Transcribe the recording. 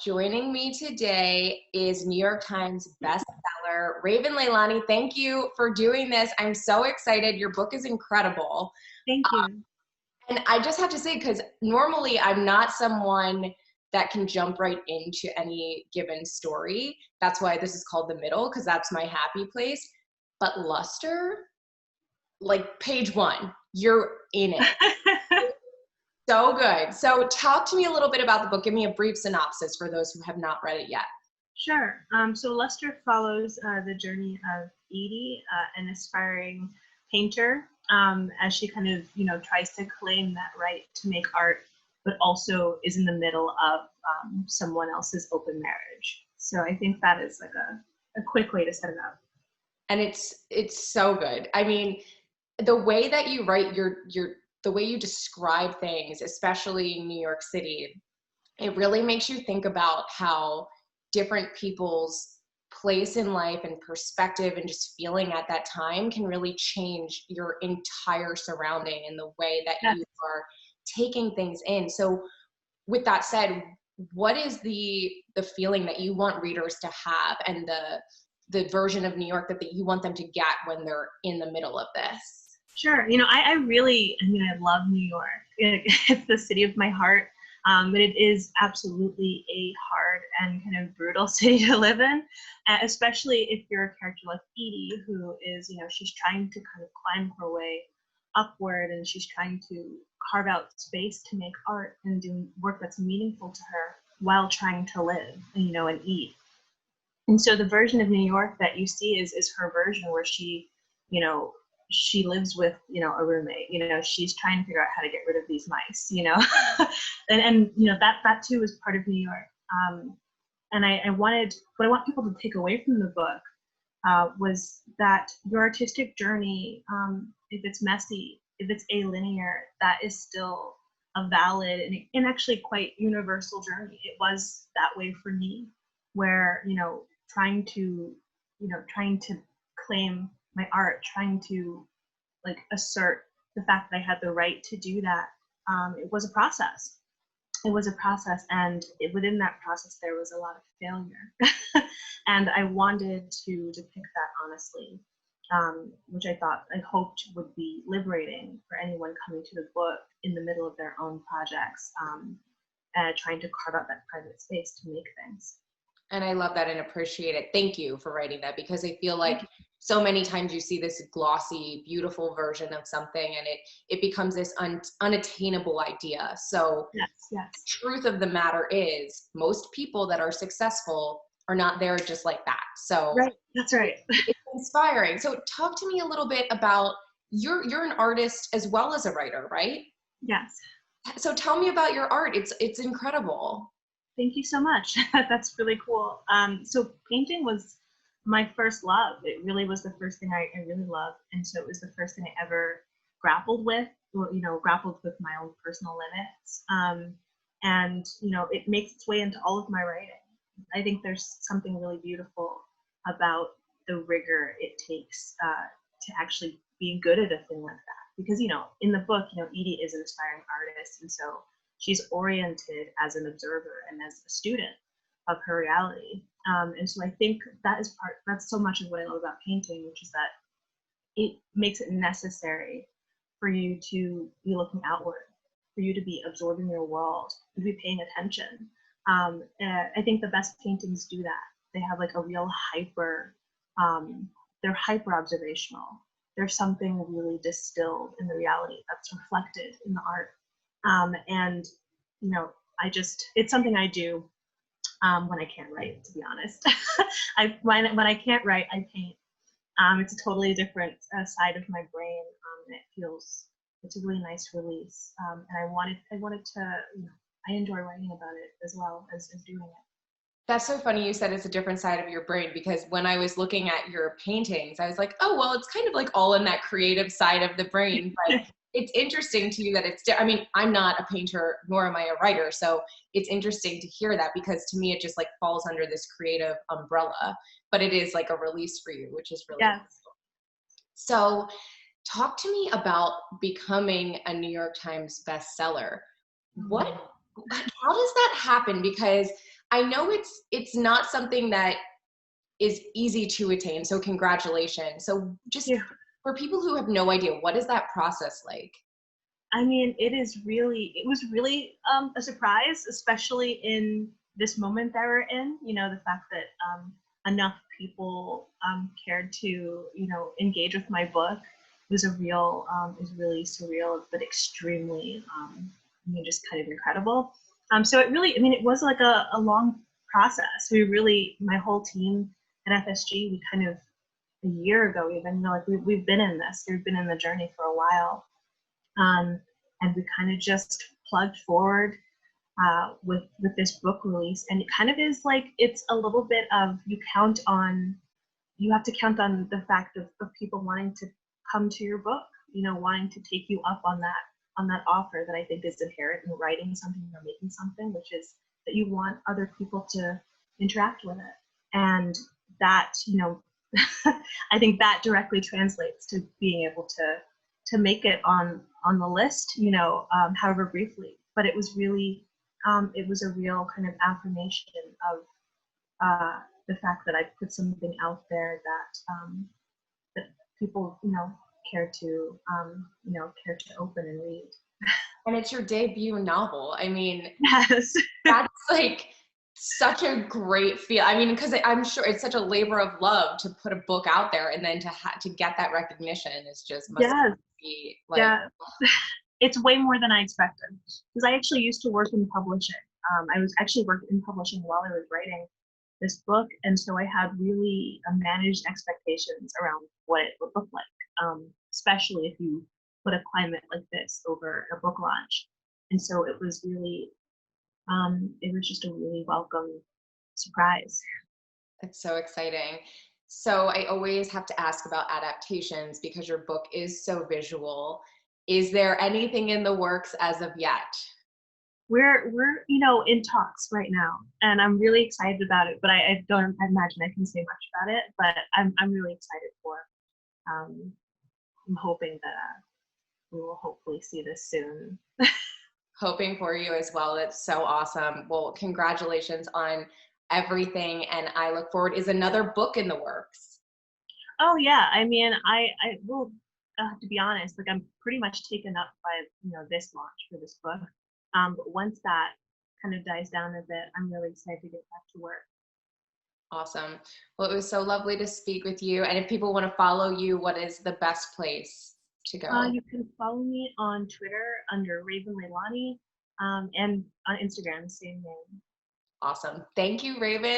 Joining me today is New York Times bestseller, Raven Leilani. Thank you for doing this. I'm so excited. Your book is incredible. Thank you. And I just have to say, because normally I'm not someone that can jump right into any given story. That's why this is called The Middle, because that's my happy place. But Luster, like page one, you're in it. So good. So talk to me a little bit about the book. Give me a brief synopsis for those who have not read it yet. Sure. So Lester follows the journey of Edie, an aspiring painter, as she kind of, tries to claim that right to make art, but also is in the middle of someone else's open marriage. So I think that is like a quick way to set it up. And it's so good. I mean, the way that you write the way you describe things, especially in New York City, it really makes you think about how different people's place in life and perspective and just feeling at that time can really change your entire surrounding and the way that Yes. you are taking things in. So with that said, what is the feeling that you want readers to have and the version of New York that you want them to get when they're in the middle of this? Sure. I love New York. It's the city of my heart. But it is absolutely a hard and kind of brutal city to live in, especially if you're a character like Edie, who is, she's trying to kind of climb her way upward, and she's trying to carve out space to make art and do work that's meaningful to her while trying to live, and eat. And so the version of New York that you see is her version where she lives with, a roommate, she's trying to figure out how to get rid of these mice, and that too is part of New York. And what I want people to take away from the book was that your artistic journey, if it's messy, if it's alinear, that is still a valid and actually quite universal journey. It was that way for me, where, trying to claim my art, trying to assert the fact that I had the right to do that. It was a process. And within that process, there was a lot of failure. And I wanted to depict that honestly, which I hoped would be liberating for anyone coming to the book in the middle of their own projects, trying to carve out that private space to make things. And I love that and appreciate it. Thank you for writing that, because I feel like so many times you see this glossy, beautiful version of something and it becomes this unattainable idea. So yes. The truth of the matter is most people that are successful are not there just like that. So right. That's right. It's inspiring. So talk to me a little bit about, you're an artist as well as a writer, right? Yes. So tell me about your art. It's incredible. Thank you so much. That's really cool. So painting was my first love. It really was the first thing I really loved. And so it was the first thing I ever grappled with my own personal limits. And it makes its way into all of my writing. I think there's something really beautiful about the rigor it takes to actually be good at a thing like that. Because, in the book, Edie is an aspiring artist. And so she's oriented as an observer and as a student of her reality. And so I think that's so much of what I love about painting, which is that it makes it necessary for you to be looking outward, for you to be absorbing your world, to be paying attention. I think the best paintings do that. They have like a real they're hyper observational. There's something really distilled in the reality that's reflected in the art. And it's something I do when I can't write, to be honest. When I can't write, I paint. It's a totally different side of my brain, and it's a really nice release. And I wanted to, I enjoy writing about it as well as doing it. That's so funny you said it's a different side of your brain, because when I was looking at your paintings, I was like, oh, well, it's kind of like all in that creative side of the brain. But it's interesting to you that I mean, I'm not a painter, nor am I a writer. So it's interesting to hear that, because to me, it just like falls under this creative umbrella, but it is like a release for you, which is really yes. cool. So talk to me about becoming a New York Times bestseller. How does that happen? Because I know it's not something that is easy to attain. So congratulations. So just Yeah. for people who have no idea, what is that process like? I mean, it was really a surprise, especially in this moment that we're in. You know, the fact that enough people cared to, engage with my book was is really surreal, but extremely, just kind of incredible. So it really, I mean, it was like a long process. My whole team at FSG, we kind of a year ago even, like we've been in this, we've been in the journey for a while. Um, and we kind of just plugged forward with this book release, and it kind of is like it's a little bit of you have to count on the fact of people wanting to come to your book, wanting to take you up on that offer that I think is inherent in writing something or making something, which is that you want other people to interact with it, and that I think that directly translates to being able to make it on the list, however briefly. But it was really, it was a real kind of affirmation of the fact that I put something out there that people, care to open and read. And it's your debut novel. I mean, Yes. that's like such a great feel. I mean, because I'm sure it's such a labor of love to put a book out there, and then to get that recognition is just must Yes. be like, Yeah. It's way more than I expected, because I actually used to work in publishing. I was actually working in publishing while I was writing this book, and so I had really managed expectations around what it would look like, especially if you put a climate like this over a book launch. And so it was just a really welcome surprise. it's so exciting. So I always have to ask about adaptations because your book is so visual. Is there anything in the works as of yet? We're in talks right now, and I'm really excited about it. But I don't imagine I can say much about it. But I'm really excited for. Um, I'm hoping that we will hopefully see this soon. Hoping for you as well. That's so awesome. Well, congratulations on everything. And I look forward. Is another book in the works? Oh yeah, I mean, I will to be honest, like I'm pretty much taken up by this launch for this book. But once that kind of dies down a bit, I'm really excited to get back to work. Awesome. Well, it was so lovely to speak with you. And if people want to follow you, what is the best place to go? You can follow me on Twitter under Raven Leilani, and on Instagram, same name. Awesome. Thank you, Raven.